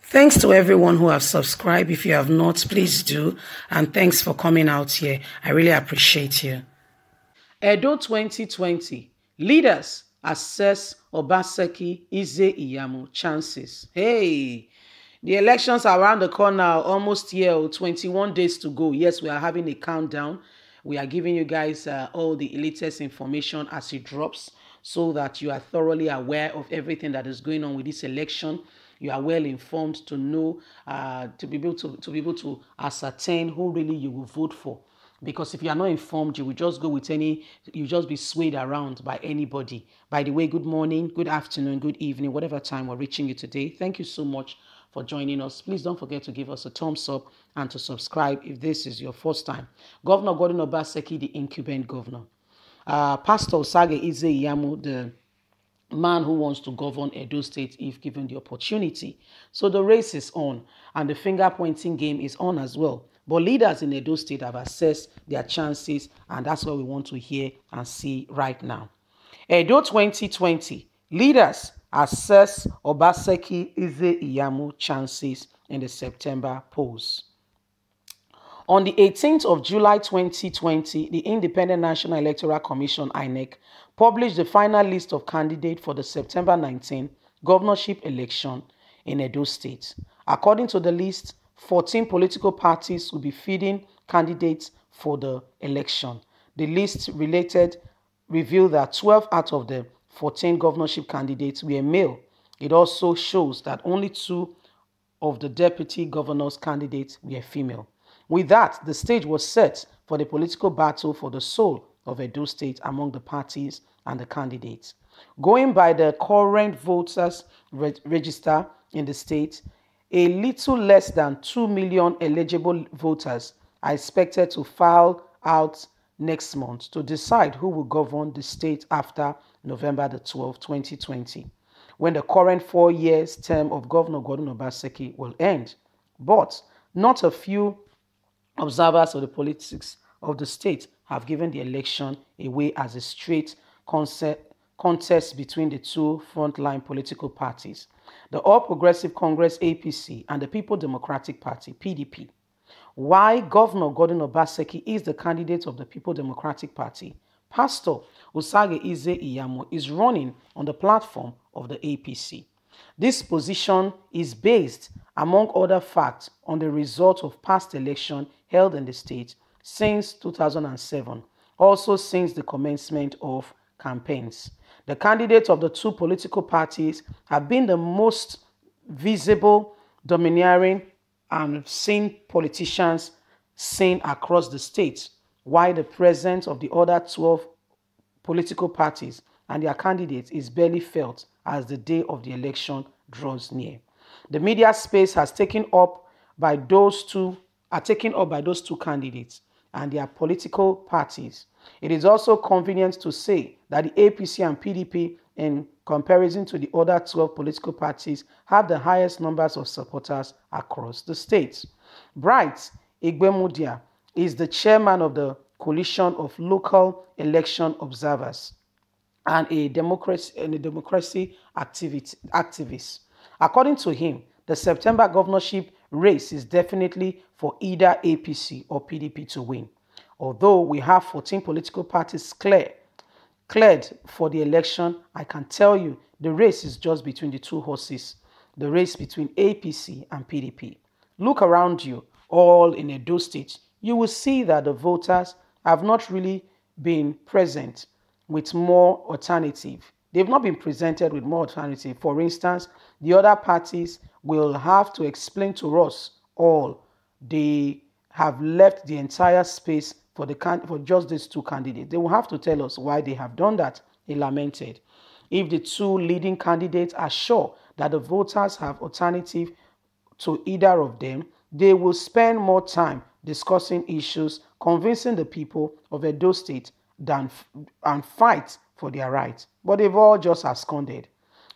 Thanks to everyone who have subscribed. If you have not, please do. And thanks for coming out here. I really appreciate you. Edo 2020. Leaders assess Obaseki Iyamu chances. Hey, the elections are around the corner, almost here, 21 days to go. Yes, we are having a countdown. We are giving you guys all the latest information as it drops so that you are thoroughly aware of everything that is going on with this election. You are well informed to know, to be able to ascertain who really you will vote for. Because if you are not informed, you will just go with you just be swayed around by anybody. By the way, good morning, good afternoon, good evening, whatever time we're reaching you today. Thank you so much for joining us. Please don't forget to give us a thumbs up and to subscribe if this is your first time. Governor Gordon Obaseki, the incumbent governor. Pastor Osage Iyamu, the man who wants to govern Edo State if given the opportunity. So the race is on and the finger-pointing game is on as well. But leaders in Edo State have assessed their chances, and that's what we want to hear and see right now. Edo 2020. Leaders assess Obaseki Iyamu chances in the September polls. On the 18th of July 2020, the Independent National Electoral Commission, INEC, published the final list of candidates for the September 19 governorship election in Edo State. According to the list, 14 political parties will be feeding candidates for the election. The list revealed that 12 out of the 14 governorship candidates were male. It also shows that only 2 of the deputy governor's candidates were female. With that, the stage was set for the political battle for the soul of Edo State among the parties and the candidates. Going by the current voters register in the state, a little less than 2 million eligible voters are expected to file out next month to decide who will govern the state after November the 12th, 2020, when the current 4 years term of Governor Gordon Obaseki will end. But not a few observers of the politics of the state have given the election away as a straight contest between the two frontline political parties, the All Progressive Congress APC and the People Democratic Party PDP. Why Governor Gordon Obaseki is the candidate of the People Democratic Party, Pastor Osage Iyamu is running on the platform of the APC. This position is based, among other facts, on the result of past elections held in the state since 2007, also since the commencement of campaigns. The candidates of the two political parties have been the most visible, domineering, and seen politicians seen across the state, while the presence of the other 12 political parties and their candidates is barely felt as the day of the election draws near. The media space has taken up by those two candidates and their political parties. It is also convenient to say that the APC and PDP, in comparison to the other 12 political parties, have the highest numbers of supporters across the state. Bright Igbemudia is the chairman of the Coalition of Local Election Observers and a democracy activist. According to him, the September governorship race is definitely for either APC or PDP to win. Although we have 14 political parties cleared for the election, I can tell you the race is just between the two horses, the race between APC and PDP. Look around you, all in Edo State, you will see that the voters have not really been present with more alternative. They've not been presented with more alternative. For instance, the other parties will have to explain to us all. They have left the entire space for just these two candidates. They will have to tell us why they have done that, he lamented. If the two leading candidates are sure that the voters have alternative to either of them, they will spend more time discussing issues, convincing the people of Edo State and fight for their rights. But they've all just absconded.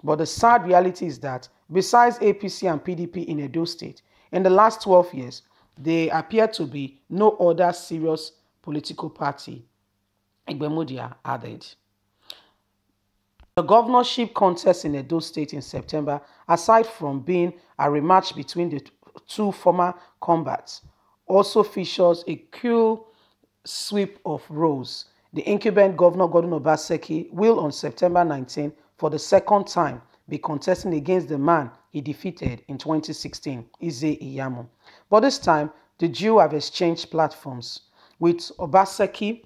But the sad reality is that besides APC and PDP in Edo State, in the last 12 years, there appear to be no other serious political party Igbemudia added. The governorship contest in Edo State in September, aside from being a rematch between the two former combatants, also features a cool sweep of roles. The incumbent governor, Godwin Obaseki, will on September 19, for the second time, be contesting against the man he defeated in 2016, Iyamu. But this time, the duo have exchanged platforms, with Obaseki,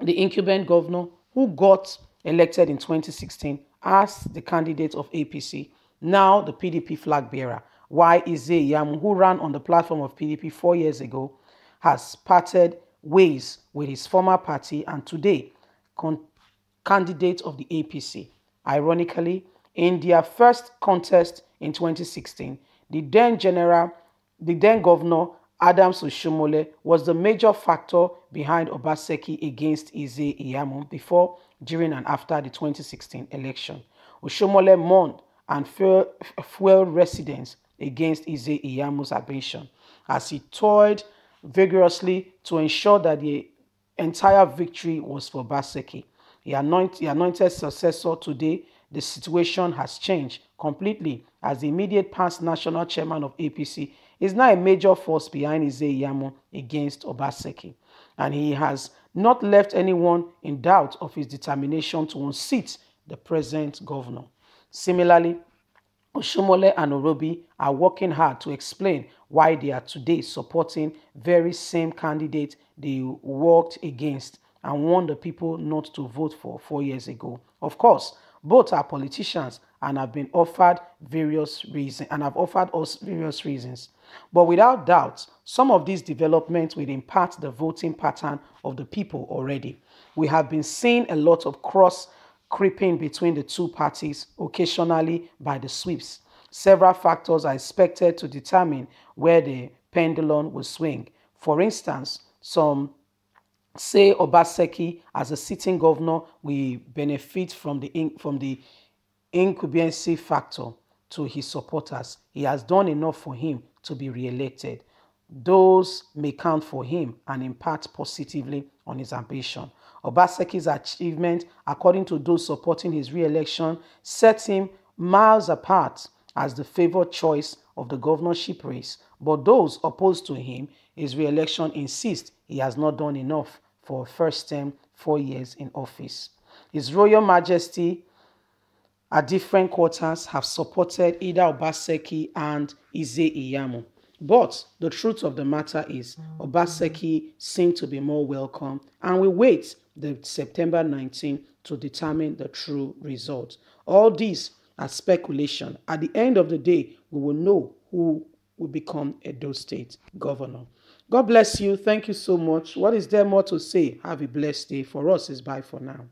the incumbent governor who got elected in 2016 as the candidate of APC, now the PDP flag bearer, while Iyamu, who ran on the platform of PDP 4 years ago, has parted ways with his former party and today candidate of the APC. Ironically, in their first contest in 2016, the then governor Adams Oshomole was the major factor behind Obaseki against Iyamu before, during and after the 2016 election. Oshomole mourned and fueled residents against Iyamu's ambition as he toiled vigorously to ensure that the entire victory was for Obaseki. He anointed successor today. The situation has changed completely as the immediate past national chairman of APC is now a major force behind Iyamu against Obaseki. And he has not left anyone in doubt of his determination to unseat the present governor. Similarly, Oshomole and Orobi are working hard to explain why they are today supporting very same candidate they worked against and warned the people not to vote for 4 years ago. Of course, both are politicians and have been offered various reasons and have offered us various reasons. But without doubt, some of these developments will impact the voting pattern of the people already. We have been seeing a lot of cross creeping between the two parties, occasionally by the sweeps. Several factors are expected to determine where the pendulum will swing. For instance, some say Obaseki, as a sitting governor, will benefit from the incumbency factor to his supporters. He has done enough for him to be re-elected. Those may count for him and impact positively on his ambition. Obaseki's achievement, according to those supporting his re-election, sets him miles apart as the favored choice of the governorship race. But those opposed to him, his re-election, insist he has not done enough for a first term, 4 years in office. His Royal Majesty at different quarters have supported either Obaseki and Iyamu. But the truth of the matter is Obaseki seemed to be more welcome, and we wait the September 19 to determine the true result. All these are speculation. At the end of the day, we will know who will become Edo State governor. God bless you. Thank you so much. What is there more to say? Have a blessed day. For us, it's bye for now.